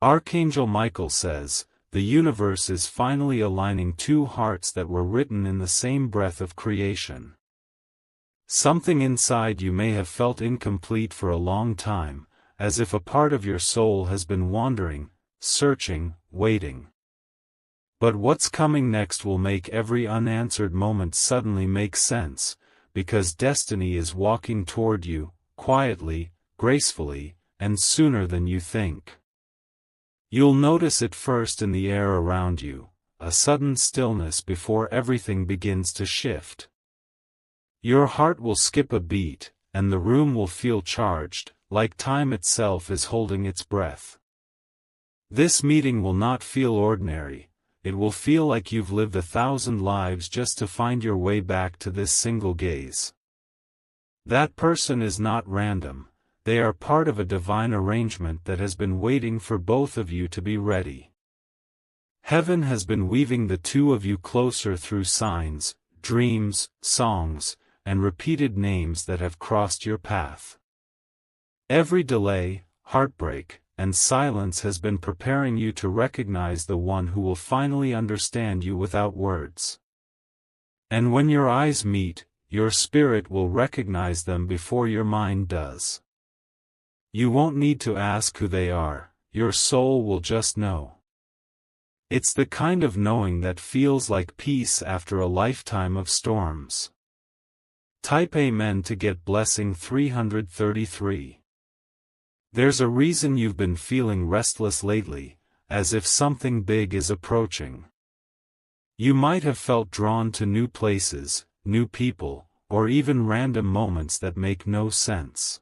Archangel Michael says, the universe is finally aligning two hearts that were written in the same breath of creation. Something inside you may have felt incomplete for a long time, as if a part of your soul has been wandering, searching, waiting. But what's coming next will make every unanswered moment suddenly make sense, because destiny is walking toward you, quietly, gracefully, and sooner than you think. You'll notice it first in the air around you, a sudden stillness before everything begins to shift. Your heart will skip a beat, and the room will feel charged, like time itself is holding its breath. This meeting will not feel ordinary, it will feel like you've lived 1,000 lives just to find your way back to this single gaze. That person is not random. They are part of a divine arrangement that has been waiting for both of you to be ready. Heaven has been weaving the two of you closer through signs, dreams, songs, and repeated names that have crossed your path. Every delay, heartbreak, and silence has been preparing you to recognize the one who will finally understand you without words. And when your eyes meet, your spirit will recognize them before your mind does. You won't need to ask who they are, your soul will just know. It's the kind of knowing that feels like peace after a lifetime of storms. Type Amen to get blessing 333. There's a reason you've been feeling restless lately, as if something big is approaching. You might have felt drawn to new places, new people, or even random moments that make no sense.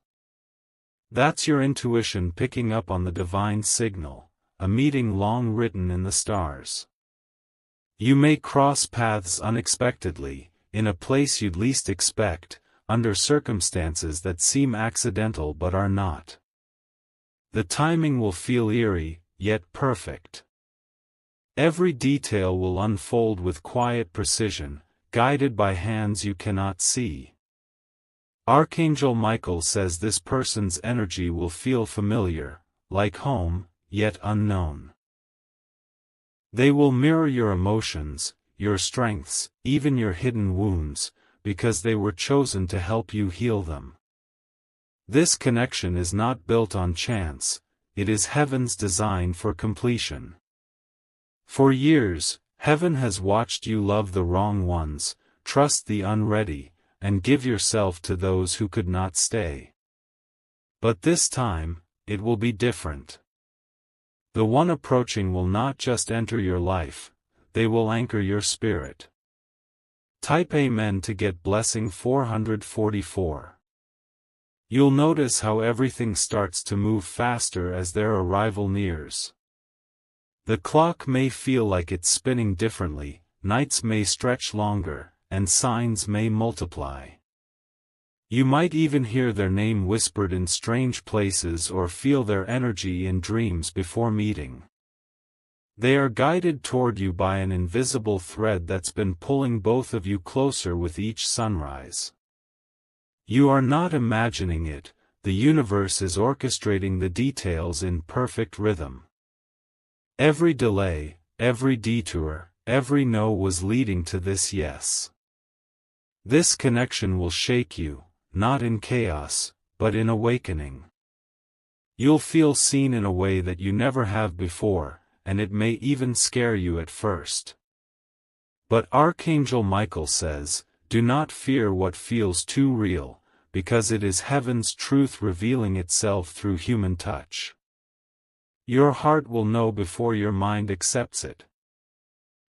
That's your intuition picking up on the divine signal, a meeting long written in the stars. You may cross paths unexpectedly, in a place you'd least expect, under circumstances that seem accidental but are not. The timing will feel eerie, yet perfect. Every detail will unfold with quiet precision, guided by hands you cannot see. Archangel Michael says this person's energy will feel familiar, like home, yet unknown. They will mirror your emotions, your strengths, even your hidden wounds, because they were chosen to help you heal them. This connection is not built on chance, it is heaven's design for completion. For years, heaven has watched you love the wrong ones, trust the unready, and give yourself to those who could not stay. But this time, it will be different. The one approaching will not just enter your life, they will anchor your spirit. Type Amen to get blessing 444. You'll notice how everything starts to move faster as their arrival nears. The clock may feel like it's spinning differently, nights may stretch longer, and signs may multiply. You might even hear their name whispered in strange places or feel their energy in dreams before meeting. They are guided toward you by an invisible thread that's been pulling both of you closer with each sunrise. You are not imagining it, the universe is orchestrating the details in perfect rhythm. Every delay, every detour, every no was leading to this yes. This connection will shake you, not in chaos, but in awakening. You'll feel seen in a way that you never have before, and it may even scare you at first. But Archangel Michael says, do not fear what feels too real, because it is heaven's truth revealing itself through human touch. Your heart will know before your mind accepts it.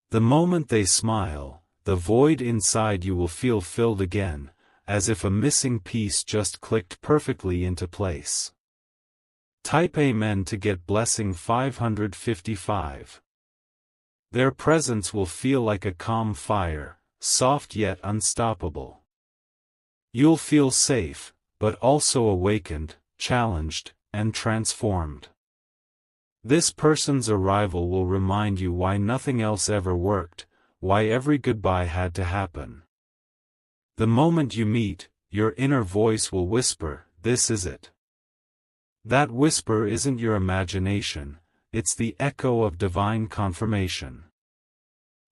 The moment they smile, the void inside you will feel filled again, as if a missing piece just clicked perfectly into place. Type Amen to get blessing 555. Their presence will feel like a calm fire, soft yet unstoppable. You'll feel safe, but also awakened, challenged, and transformed. This person's arrival will remind you why nothing else ever worked, why every goodbye had to happen. The moment you meet, your inner voice will whisper, "This is it." That whisper isn't your imagination, it's the echo of divine confirmation.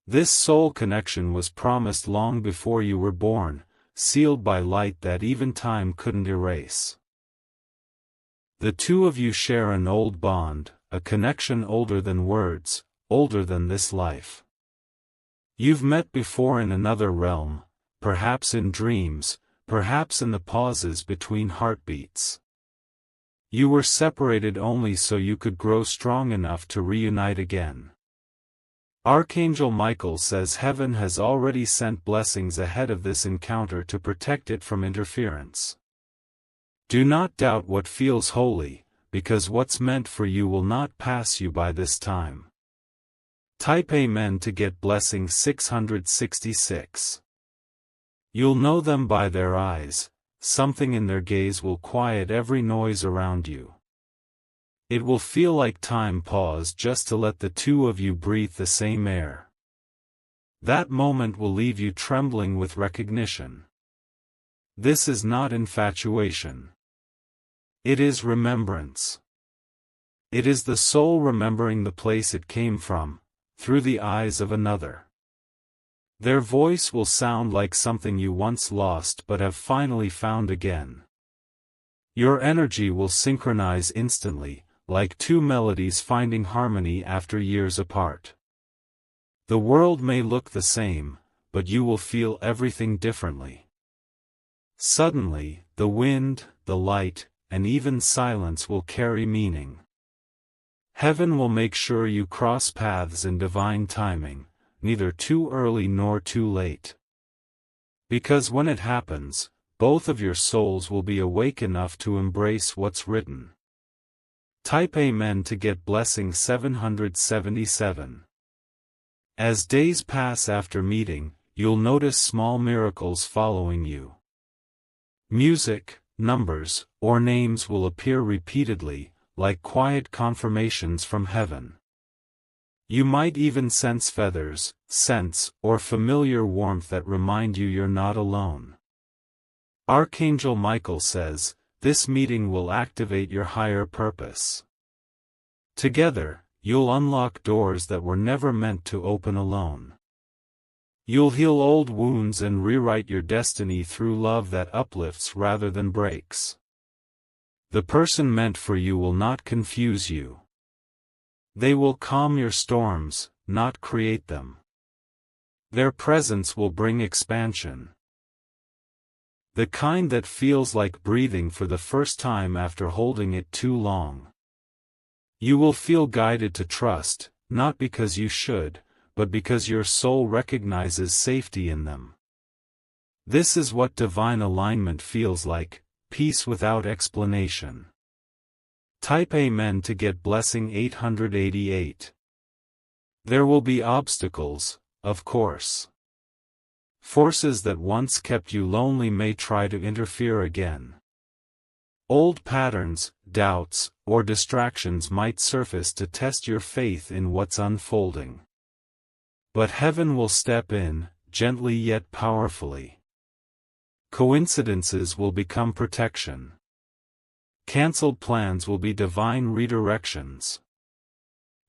This soul connection was promised long before you were born, sealed by light that even time couldn't erase. The two of you share an old bond, a connection older than words, older than this life. You've met before in another realm, perhaps in dreams, perhaps in the pauses between heartbeats. You were separated only so you could grow strong enough to reunite again. Archangel Michael says heaven has already sent blessings ahead of this encounter to protect it from interference. Do not doubt what feels holy, because what's meant for you will not pass you by this time. Type Amen to get blessing 666. You'll know them by their eyes, something in their gaze will quiet every noise around you. It will feel like time paused just to let the two of you breathe the same air. That moment will leave you trembling with recognition. This is not infatuation. It is remembrance. It is the soul remembering the place it came from, through the eyes of another. Their voice will sound like something you once lost but have finally found again. Your energy will synchronize instantly, like two melodies finding harmony after years apart. The world may look the same, but you will feel everything differently. Suddenly, the wind, the light, and even silence will carry meaning. Heaven will make sure you cross paths in divine timing, neither too early nor too late. Because when it happens, both of your souls will be awake enough to embrace what's written. Type Amen to get blessing 777. As days pass after meeting, you'll notice small miracles following you. Music, numbers, or names will appear repeatedly, like quiet confirmations from heaven. You might even sense feathers, scents, or familiar warmth that remind you you're not alone. Archangel Michael says, this meeting will activate your higher purpose. Together, you'll unlock doors that were never meant to open alone. You'll heal old wounds and rewrite your destiny through love that uplifts rather than breaks. The person meant for you will not confuse you. They will calm your storms, not create them. Their presence will bring expansion. The kind that feels like breathing for the first time after holding it too long. You will feel guided to trust, not because you should, but because your soul recognizes safety in them. This is what divine alignment feels like, peace without explanation. Type Amen to get blessing 888. There will be obstacles, of course. Forces that once kept you lonely may try to interfere again. Old patterns, doubts, or distractions might surface to test your faith in what's unfolding. But heaven will step in, gently yet powerfully. Coincidences will become protection. Cancelled plans will be divine redirections.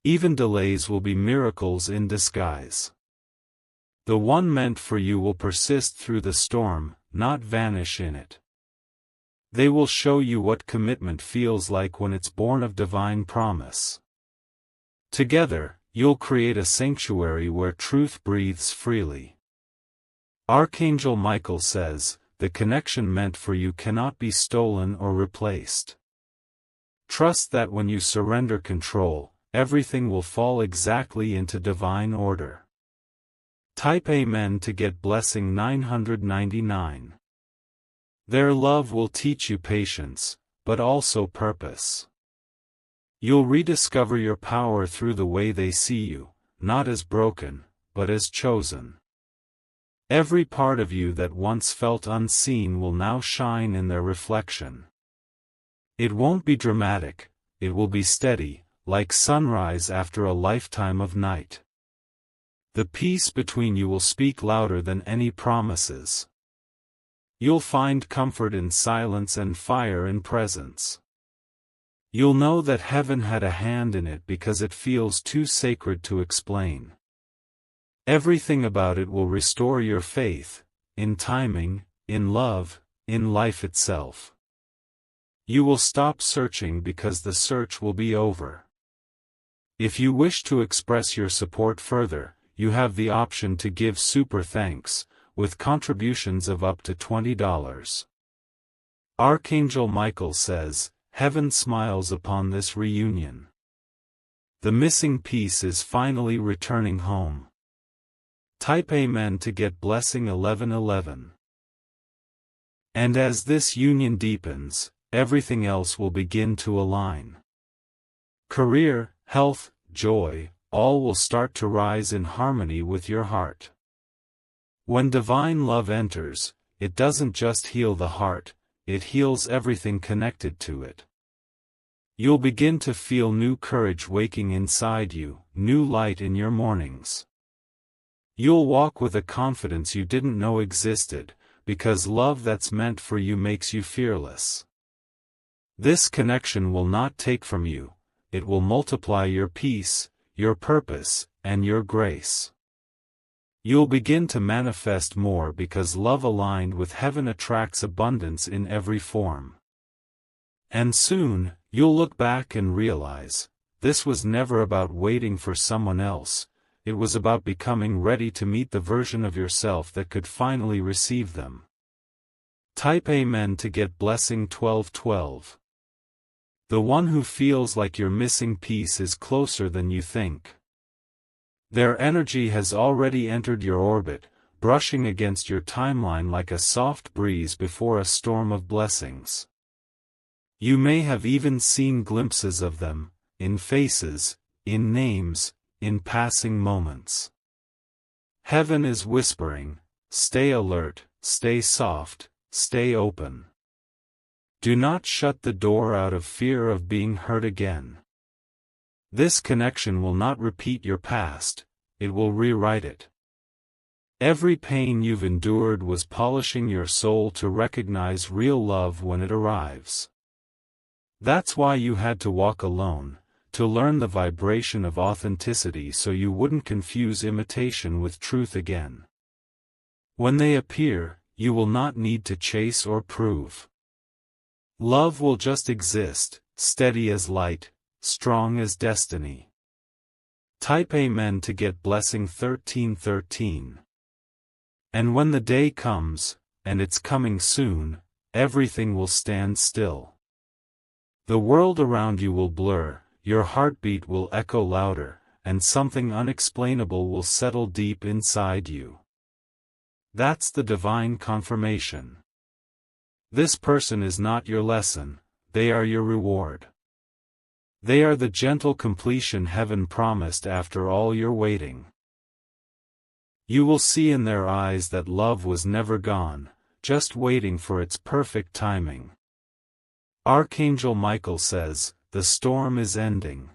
Even delays will be miracles in disguise. The one meant for you will persist through the storm, not vanish in it. They will show you what commitment feels like when it's born of divine promise. Together, you'll create a sanctuary where truth breathes freely. Archangel Michael says, the connection meant for you cannot be stolen or replaced. Trust that when you surrender control, everything will fall exactly into divine order. Type Amen to get blessing 999. Their love will teach you patience, but also purpose. You'll rediscover your power through the way they see you, not as broken, but as chosen. Every part of you that once felt unseen will now shine in their reflection. It won't be dramatic, it will be steady, like sunrise after a lifetime of night. The peace between you will speak louder than any promises. You'll find comfort in silence and fire in presence. You'll know that heaven had a hand in it because it feels too sacred to explain. Everything about it will restore your faith, in timing, in love, in life itself. You will stop searching because the search will be over. If you wish to express your support further, you have the option to give super thanks, with contributions of up to $20. Archangel Michael says, "Heaven smiles upon this reunion. The missing piece is finally returning home." Type Amen to get blessing 1111. And as this union deepens, everything else will begin to align. Career, health, joy, all will start to rise in harmony with your heart. When divine love enters, it doesn't just heal the heart, it heals everything connected to it. You'll begin to feel new courage waking inside you, new light in your mornings. You'll walk with a confidence you didn't know existed, because love that's meant for you makes you fearless. This connection will not take from you, it will multiply your peace, your purpose, and your grace. You'll begin to manifest more because love aligned with heaven attracts abundance in every form. And soon, you'll look back and realize, this was never about waiting for someone else, it was about becoming ready to meet the version of yourself that could finally receive them. Type Amen to get blessing 1212. The one who feels like your missing piece is closer than you think. Their energy has already entered your orbit, brushing against your timeline like a soft breeze before a storm of blessings. You may have even seen glimpses of them, in faces, in names, in passing moments. Heaven is whispering, stay alert, stay soft, stay open. Do not shut the door out of fear of being hurt again. This connection will not repeat your past, it will rewrite it. Every pain you've endured was polishing your soul to recognize real love when it arrives. That's why you had to walk alone, to learn the vibration of authenticity so you wouldn't confuse imitation with truth again. When they appear, you will not need to chase or prove. Love will just exist, steady as light, strong as destiny. Type Amen to get blessing 1313. And when the day comes, and it's coming soon, everything will stand still. The world around you will blur, your heartbeat will echo louder, and something unexplainable will settle deep inside you. That's the divine confirmation. This person is not your lesson, they are your reward. They are the gentle completion heaven promised after all your waiting. You will see in their eyes that love was never gone, just waiting for its perfect timing. Archangel Michael says, the storm is ending.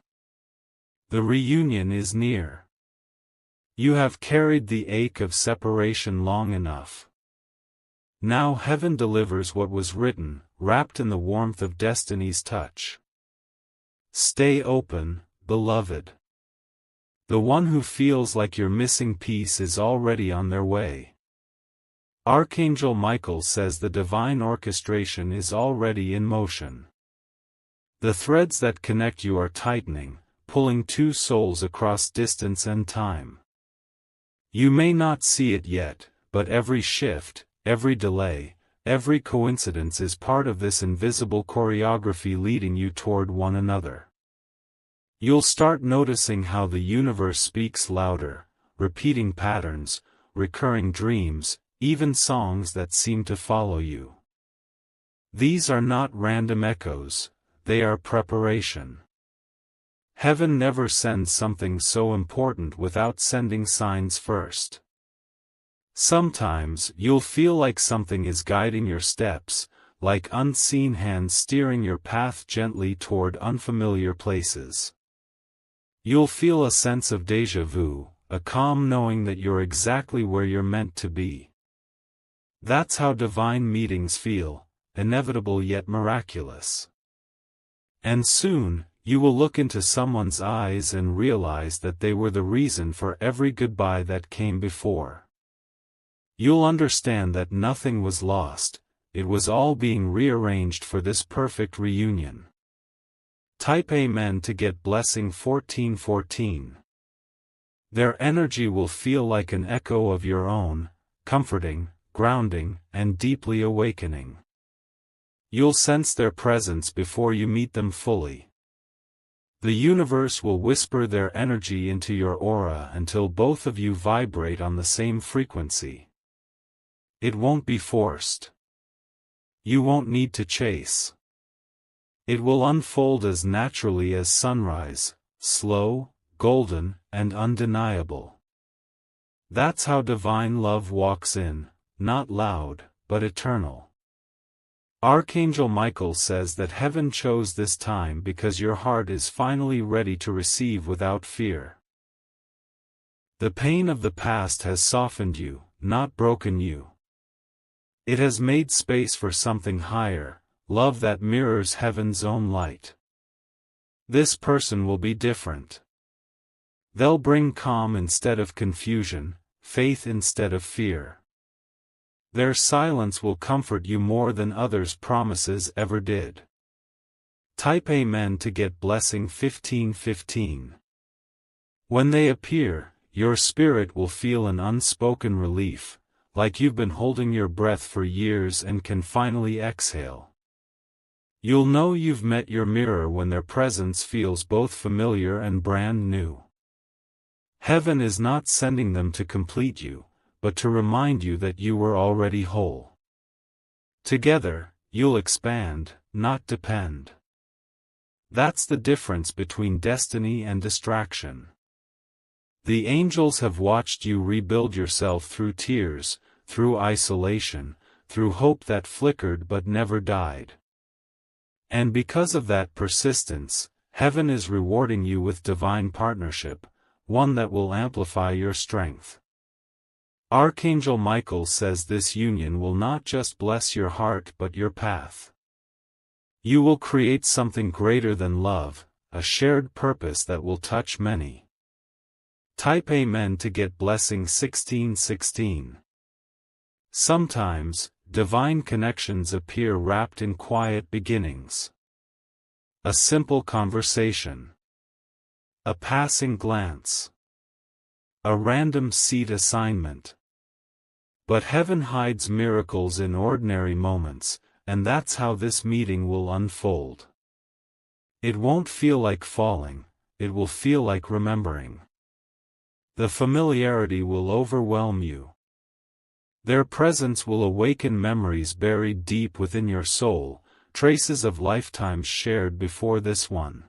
The reunion is near. You have carried the ache of separation long enough. Now heaven delivers what was written, wrapped in the warmth of destiny's touch. Stay open, beloved. The one who feels like your missing piece is already on their way. Archangel Michael says the divine orchestration is already in motion. The threads that connect you are tightening, pulling two souls across distance and time. You may not see it yet, but every shift, every delay, every coincidence is part of this invisible choreography leading you toward one another. You'll start noticing how the universe speaks louder, repeating patterns, recurring dreams, even songs that seem to follow you. These are not random echoes, they are preparation. Heaven never sends something so important without sending signs first. Sometimes you'll feel like something is guiding your steps, like unseen hands steering your path gently toward unfamiliar places. You'll feel a sense of déjà vu, a calm knowing that you're exactly where you're meant to be. That's how divine meetings feel, inevitable yet miraculous. And soon, you will look into someone's eyes and realize that they were the reason for every goodbye that came before. You'll understand that nothing was lost, it was all being rearranged for this perfect reunion. Type Amen to get blessing 1414. Their energy will feel like an echo of your own, comforting, grounding, and deeply awakening. You'll sense their presence before you meet them fully. The universe will whisper their energy into your aura until both of you vibrate on the same frequency. It won't be forced. You won't need to chase. It will unfold as naturally as sunrise, slow, golden, and undeniable. That's how divine love walks in, not loud, but eternal. Archangel Michael says that heaven chose this time because your heart is finally ready to receive without fear. The pain of the past has softened you, not broken you. It has made space for something higher, love that mirrors heaven's own light. This person will be different. They'll bring calm instead of confusion, faith instead of fear. Their silence will comfort you more than others' promises ever did. Type Amen to get blessing 1515. When they appear, your spirit will feel an unspoken relief, like you've been holding your breath for years and can finally exhale. You'll know you've met your mirror when their presence feels both familiar and brand new. Heaven is not sending them to complete you, but to remind you that you were already whole. Together, you'll expand, not depend. That's the difference between destiny and distraction. The angels have watched you rebuild yourself through tears, through isolation, through hope that flickered but never died. And because of that persistence, heaven is rewarding you with divine partnership, one that will amplify your strength. Archangel Michael says this union will not just bless your heart but your path. You will create something greater than love, a shared purpose that will touch many. Type Amen to get blessing 1616. Sometimes, divine connections appear wrapped in quiet beginnings. A simple conversation. A passing glance. A random seat assignment. But heaven hides miracles in ordinary moments, and that's how this meeting will unfold. It won't feel like falling, it will feel like remembering. The familiarity will overwhelm you. Their presence will awaken memories buried deep within your soul, traces of lifetimes shared before this one.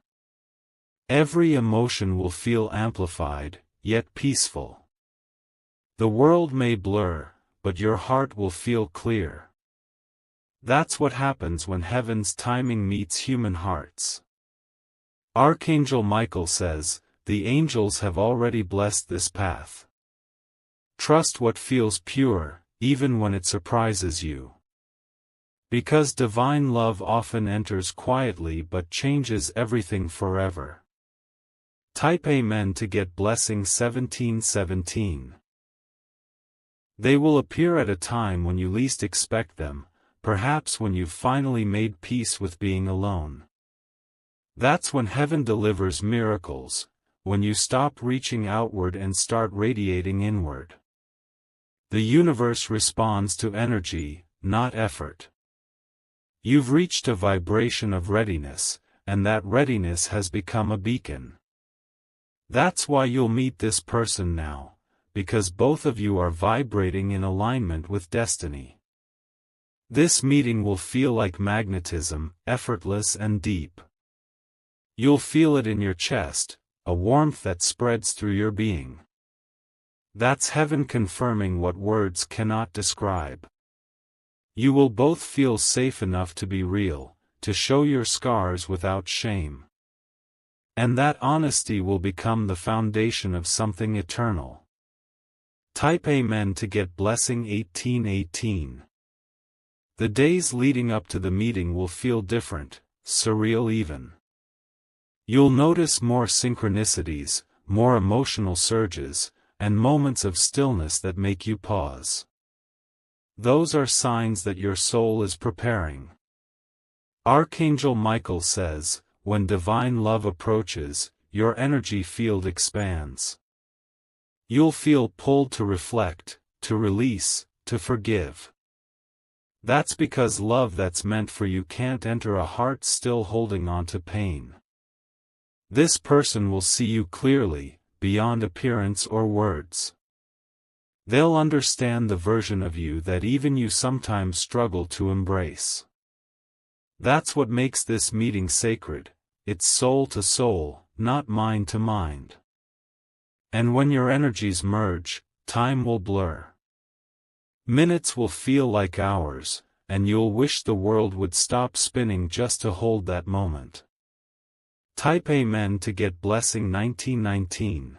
Every emotion will feel amplified, yet peaceful. The world may blur, but your heart will feel clear. That's what happens when heaven's timing meets human hearts. Archangel Michael says, the angels have already blessed this path. Trust what feels pure, even when it surprises you. Because divine love often enters quietly but changes everything forever. Type Amen to get blessing 1717. They will appear at a time when you least expect them, perhaps when you've finally made peace with being alone. That's when heaven delivers miracles, when you stop reaching outward and start radiating inward. The universe responds to energy, not effort. You've reached a vibration of readiness, and that readiness has become a beacon. That's why you'll meet this person now, because both of you are vibrating in alignment with destiny. This meeting will feel like magnetism, effortless and deep. You'll feel it in your chest, a warmth that spreads through your being. That's heaven confirming what words cannot describe. You will both feel safe enough to be real, to show your scars without shame. And that honesty will become the foundation of something eternal. Type Amen to get blessing 1818. The days leading up to the meeting will feel different, surreal even. You'll notice more synchronicities, more emotional surges, and moments of stillness that make you pause. Those are signs that your soul is preparing. Archangel Michael says, when divine love approaches, your energy field expands. You'll feel pulled to reflect, to release, to forgive. That's because love that's meant for you can't enter a heart still holding on to pain. This person will see you clearly, beyond appearance or words. They'll understand the version of you that even you sometimes struggle to embrace. That's what makes this meeting sacred. It's soul to soul, not mind to mind. And when your energies merge, time will blur. Minutes will feel like hours, and you'll wish the world would stop spinning just to hold that moment. Type Amen to get blessing 1919.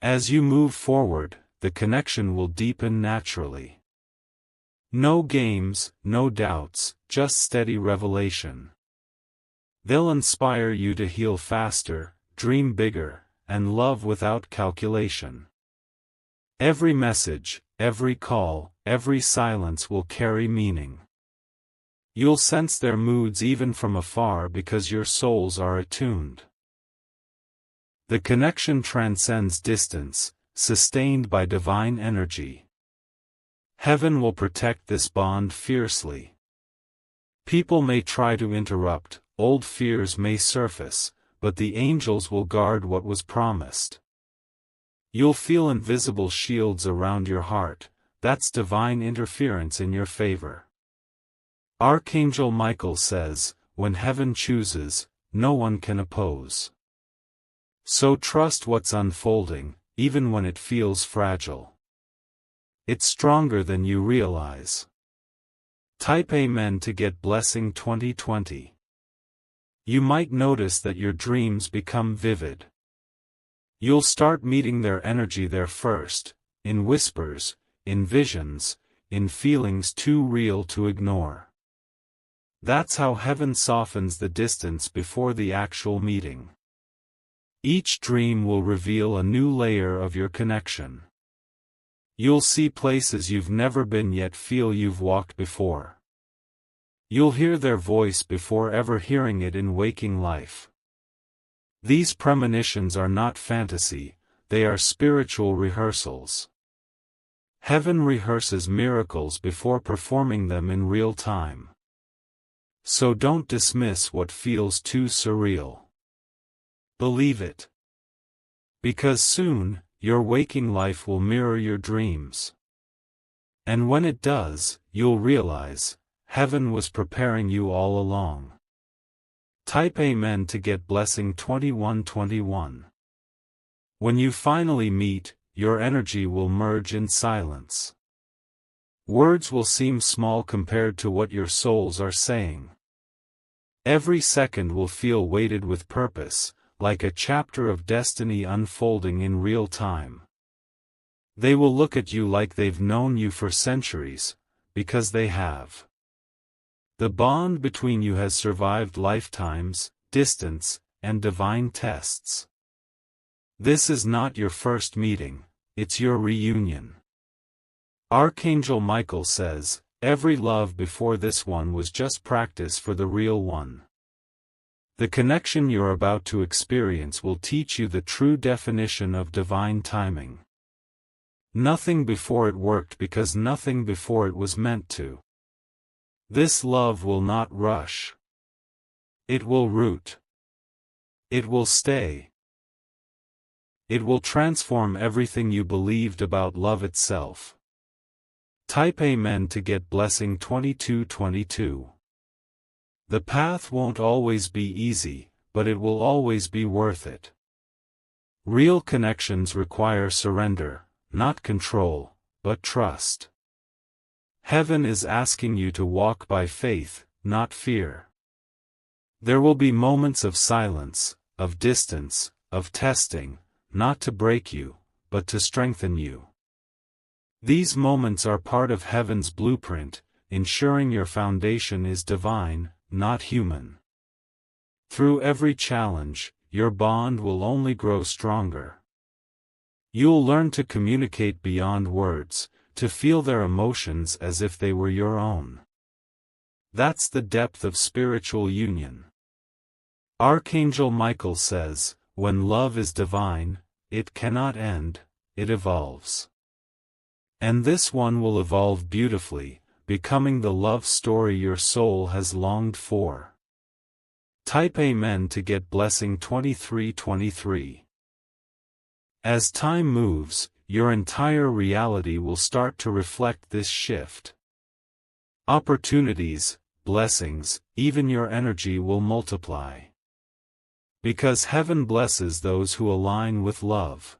As you move forward, the connection will deepen naturally. No games, no doubts, just steady revelation. They'll inspire you to heal faster, dream bigger, and love without calculation. Every message, every call, every silence will carry meaning. You'll sense their moods even from afar because your souls are attuned. The connection transcends distance, sustained by divine energy. Heaven will protect this bond fiercely. People may try to interrupt, old fears may surface, but the angels will guard what was promised. You'll feel invisible shields around your heart. That's divine interference in your favor. Archangel Michael says, when heaven chooses, no one can oppose. So trust what's unfolding, even when it feels fragile. It's stronger than you realize. Type Amen to get blessing 2020. You might notice that your dreams become vivid. You'll start meeting their energy there first, in whispers, in visions, in feelings too real to ignore. That's how heaven softens the distance before the actual meeting. Each dream will reveal a new layer of your connection. You'll see places you've never been yet feel you've walked before. You'll hear their voice before ever hearing it in waking life. These premonitions are not fantasy, they are spiritual rehearsals. Heaven rehearses miracles before performing them in real time. So don't dismiss what feels too surreal. Believe it. Because soon, your waking life will mirror your dreams. And when it does, you'll realize, heaven was preparing you all along. Type Amen to get blessing 2121. When you finally meet, your energy will merge in silence. Words will seem small compared to what your souls are saying. Every second will feel weighted with purpose, like a chapter of destiny unfolding in real time. They will look at you like they've known you for centuries, because they have. The bond between you has survived lifetimes, distance, and divine tests. This is not your first meeting, it's your reunion. Archangel Michael says, every love before this one was just practice for the real one. The connection you're about to experience will teach you the true definition of divine timing. Nothing before it worked because nothing before it was meant to. This love will not rush. It will root. It will stay. It will transform everything you believed about love itself. Type Amen to get blessing 2222. The path won't always be easy, but it will always be worth it. Real connections require surrender, not control, but trust. Heaven is asking you to walk by faith, not fear. There will be moments of silence, of distance, of testing, not to break you, but to strengthen you. These moments are part of heaven's blueprint, ensuring your foundation is divine, not human. Through every challenge, your bond will only grow stronger. You'll learn to communicate beyond words, to feel their emotions as if they were your own. That's the depth of spiritual union. Archangel Michael says, when love is divine, it cannot end, it evolves. And this one will evolve beautifully, becoming the love story your soul has longed for. Type Amen to get blessing 2323. As time moves, your entire reality will start to reflect this shift. Opportunities, blessings, even your energy will multiply. Because heaven blesses those who align with love.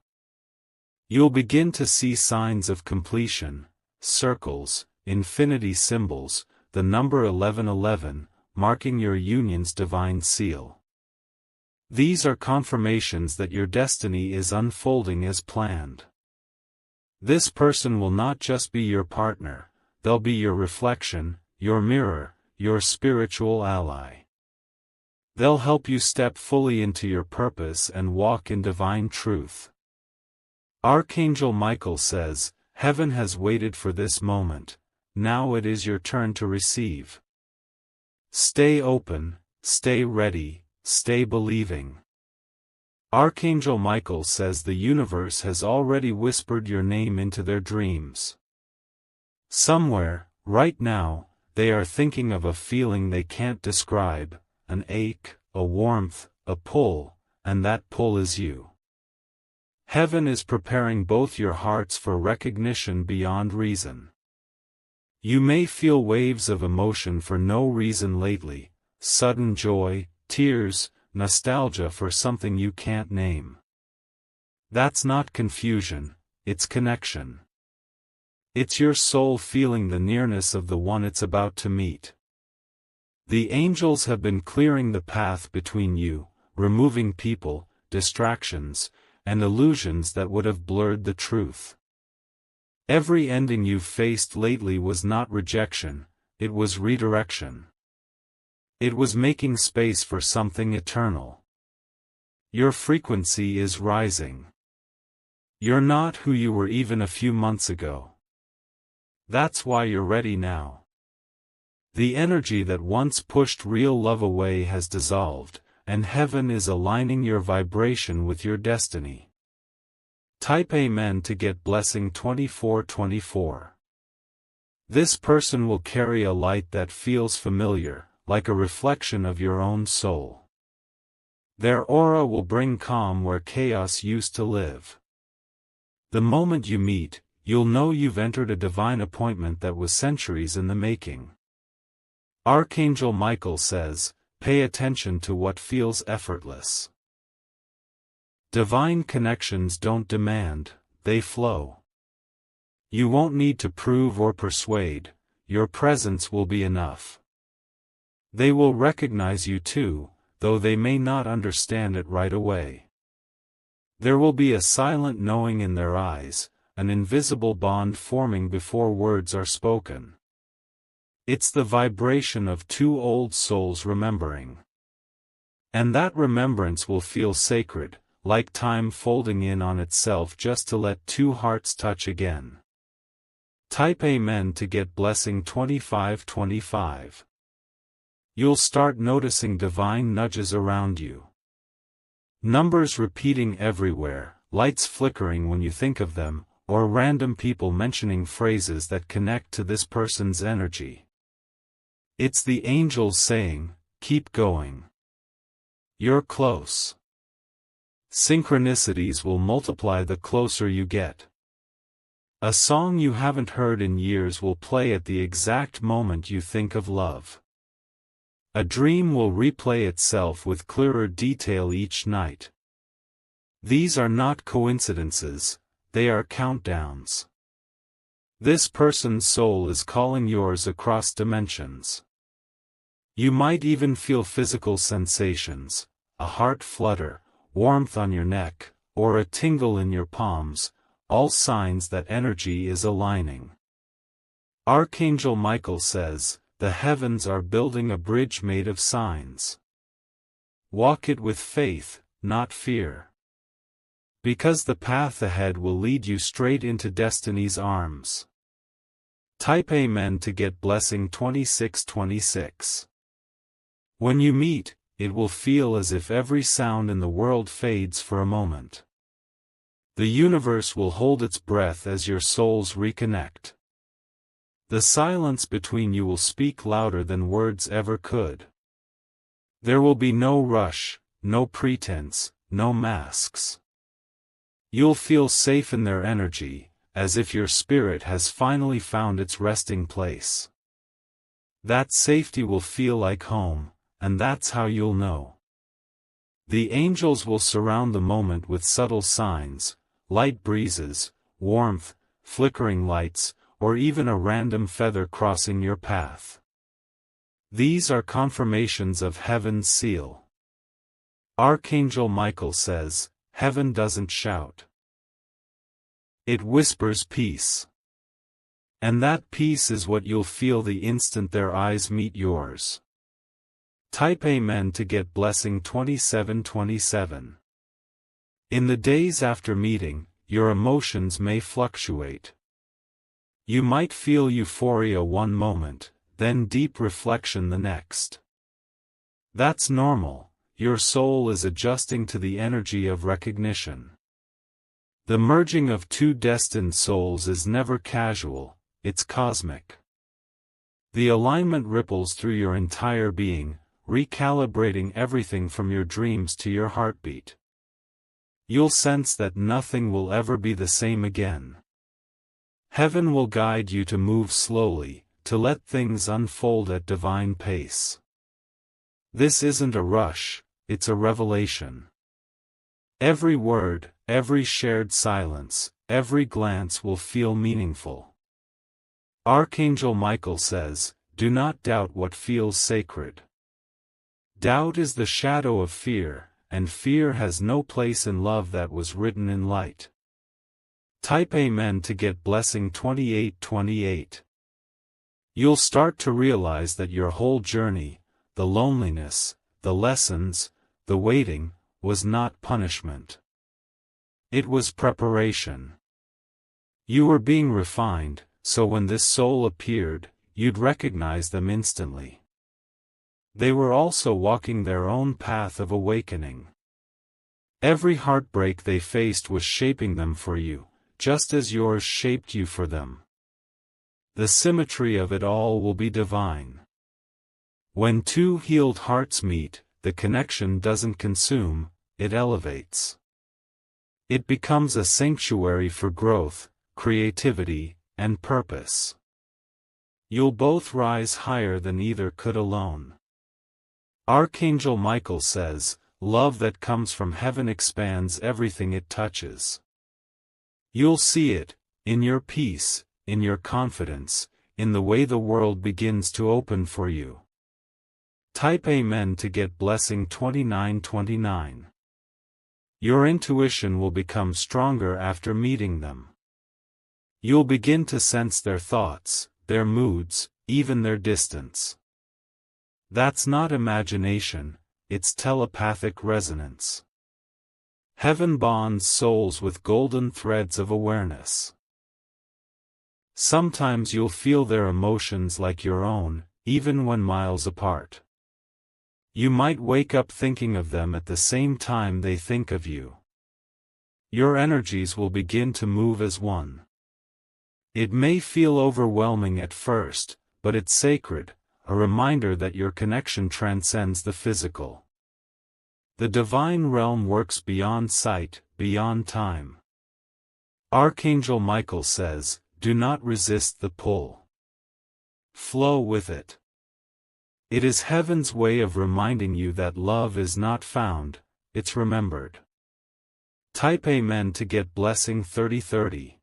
You'll begin to see signs of completion, circles, infinity symbols, the number 1111, marking your union's divine seal. These are confirmations that your destiny is unfolding as planned. This person will not just be your partner, they'll be your reflection, your mirror, your spiritual ally. They'll help you step fully into your purpose and walk in divine truth. Archangel Michael says, heaven has waited for this moment, now it is your turn to receive. Stay open, stay ready, stay believing. Archangel Michael says the universe has already whispered your name into their dreams. Somewhere, right now, they are thinking of a feeling they can't describe, an ache, a warmth, a pull, and that pull is you. Heaven is preparing both your hearts for recognition beyond reason. You may feel waves of emotion for no reason lately, sudden joy, tears, nostalgia for something you can't name. That's not confusion, it's connection. It's your soul feeling the nearness of the one it's about to meet. The angels have been clearing the path between you, removing people, distractions, and illusions that would have blurred the truth. Every ending you've faced lately was not rejection, it was redirection. It was making space for something eternal. Your frequency is rising. You're not who you were even a few months ago. That's why you're ready now. The energy that once pushed real love away has dissolved, and heaven is aligning your vibration with your destiny. Type Amen to get blessing 2424. This person will carry a light that feels familiar, like a reflection of your own soul. Their aura will bring calm where chaos used to live. The moment you meet, you'll know you've entered a divine appointment that was centuries in the making. Archangel Michael says, pay attention to what feels effortless. Divine connections don't demand, they flow. You won't need to prove or persuade, your presence will be enough. They will recognize you too, though they may not understand it right away. There will be a silent knowing in their eyes, an invisible bond forming before words are spoken. It's the vibration of two old souls remembering. And that remembrance will feel sacred, like time folding in on itself just to let two hearts touch again. Type Amen to get blessing 2525. You'll start noticing divine nudges around you. Numbers repeating everywhere, lights flickering when you think of them, or random people mentioning phrases that connect to this person's energy. It's the angels saying, keep going. You're close. Synchronicities will multiply the closer you get. A song you haven't heard in years will play at the exact moment you think of love. A dream will replay itself with clearer detail each night. These are not coincidences, they are countdowns. This person's soul is calling yours across dimensions. You might even feel physical sensations, a heart flutter, warmth on your neck, or a tingle in your palms, all signs that energy is aligning. Archangel Michael says, the heavens are building a bridge made of signs. Walk it with faith, not fear. Because the path ahead will lead you straight into destiny's arms. Type Amen to get blessing 2626. When you meet, it will feel as if every sound in the world fades for a moment. The universe will hold its breath as your souls reconnect. The silence between you will speak louder than words ever could. There will be no rush, no pretense, no masks. You'll feel safe in their energy, as if your spirit has finally found its resting place. That safety will feel like home, and that's how you'll know. The angels will surround the moment with subtle signs, light breezes, warmth, flickering lights, or even a random feather crossing your path. These are confirmations of heaven's seal. Archangel Michael says, "Heaven doesn't shout. It whispers peace." And that peace is what you'll feel the instant their eyes meet yours. Type Amen to get blessing 2727. In the days after meeting, your emotions may fluctuate. You might feel euphoria one moment, then deep reflection the next. That's normal, your soul is adjusting to the energy of recognition. The merging of two destined souls is never casual, it's cosmic. The alignment ripples through your entire being, recalibrating everything from your dreams to your heartbeat. You'll sense that nothing will ever be the same again. Heaven will guide you to move slowly, to let things unfold at divine pace. This isn't a rush, it's a revelation. Every word, every shared silence, every glance will feel meaningful. Archangel Michael says, "Do not doubt what feels sacred." Doubt is the shadow of fear, and fear has no place in love that was written in light. Type Amen to get blessing 2828. You'll start to realize that your whole journey, the loneliness, the lessons, the waiting, was not punishment. It was preparation. You were being refined, so when this soul appeared, you'd recognize them instantly. They were also walking their own path of awakening. Every heartbreak they faced was shaping them for you, just as yours shaped you for them. The symmetry of it all will be divine. When two healed hearts meet, the connection doesn't consume, it elevates. It becomes a sanctuary for growth, creativity, and purpose. You'll both rise higher than either could alone. Archangel Michael says, "Love that comes from heaven expands everything it touches." You'll see it, in your peace, in your confidence, in the way the world begins to open for you. Type Amen to get blessing 2929. Your intuition will become stronger after meeting them. You'll begin to sense their thoughts, their moods, even their distance. That's not imagination, it's telepathic resonance. Heaven bonds souls with golden threads of awareness. Sometimes you'll feel their emotions like your own, even when miles apart. You might wake up thinking of them at the same time they think of you. Your energies will begin to move as one. It may feel overwhelming at first, but it's sacred, a reminder that your connection transcends the physical. The divine realm works beyond sight, beyond time. Archangel Michael says, "Do not resist the pull. Flow with it." It is heaven's way of reminding you that love is not found, it's remembered. Type Amen to get blessing 3030.